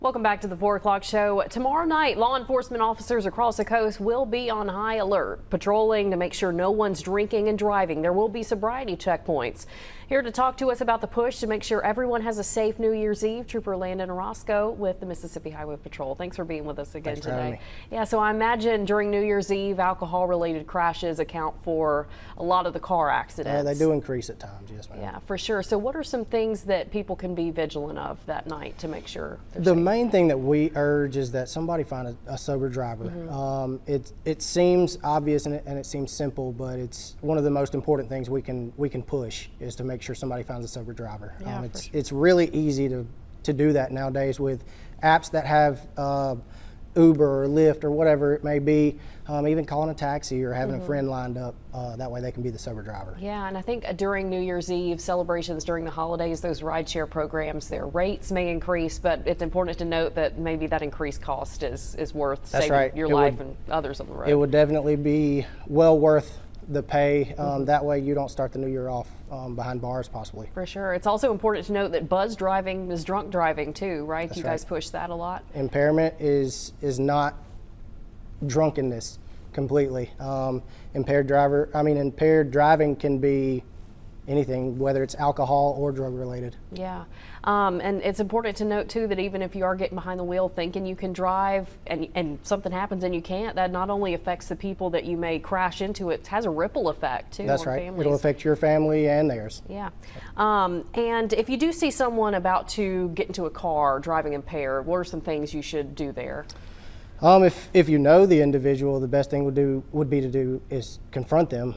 Welcome back to the 4 o'clock show. Tomorrow night, law enforcement officers across the coast will be on high alert, patrolling to make sure no one's drinking and driving. There will be sobriety checkpoints. Here to talk to us about the push to make sure everyone has a safe New Year's Eve, Trooper Landon Orozco with the Mississippi Highway Patrol. Thanks for being with us again today. Yeah, so I imagine during New Year's Eve, alcohol-related crashes account for a lot of the car accidents. Yeah, they do increase at times, yes, ma'am. Yeah, for sure. So what are some things that people can be vigilant of that night to make sure they're The safe? main thing that we urge is that somebody find a sober driver. It seems obvious and it seems simple, but it's one of the most important things we can push is to make sure somebody finds a sober driver. Yeah, It's really easy to do that nowadays with apps that have Uber or Lyft or whatever it may be, even calling a taxi or having a friend lined up. That way they can be the sober driver. Yeah, and I think during New Year's Eve celebrations during the holidays, those rideshare programs, their rates may increase, but it's important to note that maybe that increased cost is worth saving your life and others on the road. It would definitely be well worth the pay. That way you don't start the new year off behind bars possibly. For sure. It's also important to note that buzz driving is drunk driving too, right? That's you guys push that a lot. Impairment is not drunkenness completely. Impaired driving can be anything, whether it's alcohol or drug related. Yeah, and it's important to note too that even if you are getting behind the wheel thinking you can drive and something happens and you can't, that not only affects the people that you may crash into, it has a ripple effect too. That's on right. families. It'll affect your family and theirs. Yeah, and if you do see someone about to get into a car driving impaired, what are some things you should do there? If you know the individual, the best thing would be to confront them.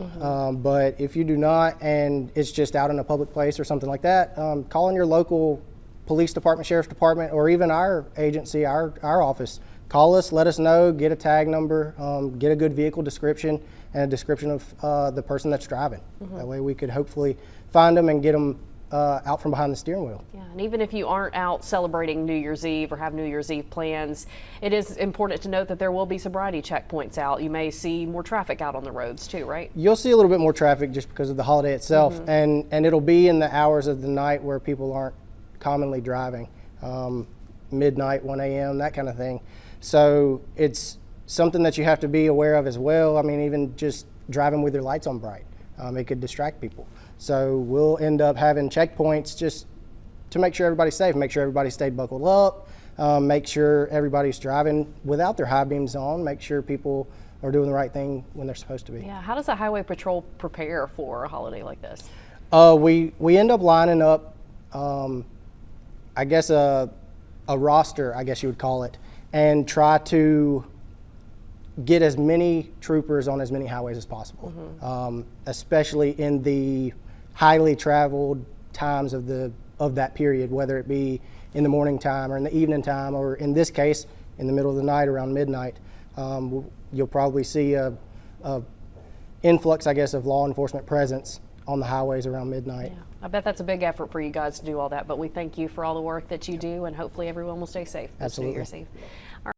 But if you do not, and it's just out in a public place or something like that, call in your local police department, sheriff's department, or even our agency, our office. Call us, let us know, get a tag number, get a good vehicle description, and a description of the person that's driving. That way we could hopefully find them and get them out from behind the steering wheel. Yeah, and even if you aren't out celebrating New Year's Eve or have New Year's Eve plans, it is important to note that there will be sobriety checkpoints out. You may see more traffic out on the roads too, right? You'll see a little bit more traffic just because of the holiday itself, and it'll be in the hours of the night where people aren't commonly driving, midnight, 1 a.m., that kind of thing. So it's something that you have to be aware of as well. I mean, even just driving with your lights on bright, it could distract people. So we'll end up having checkpoints just to make sure everybody's safe, make sure everybody stayed buckled up, make sure everybody's driving without their high beams on, make sure people are doing the right thing when they're supposed to be. Yeah, how does the Highway Patrol prepare for a holiday like this? We end up lining up, I guess a roster, I guess you would call it, and try to get as many troopers on as many highways as possible, especially in the highly traveled times of that period, whether it be in the morning time or in the evening time, or in this case, in the middle of the night around midnight. You'll probably see a influx, I guess, of law enforcement presence on the highways around midnight. Yeah, I bet that's a big effort for you guys to do all that, but we thank you for all the work that you do, and hopefully everyone will stay safe this New Year's Eve.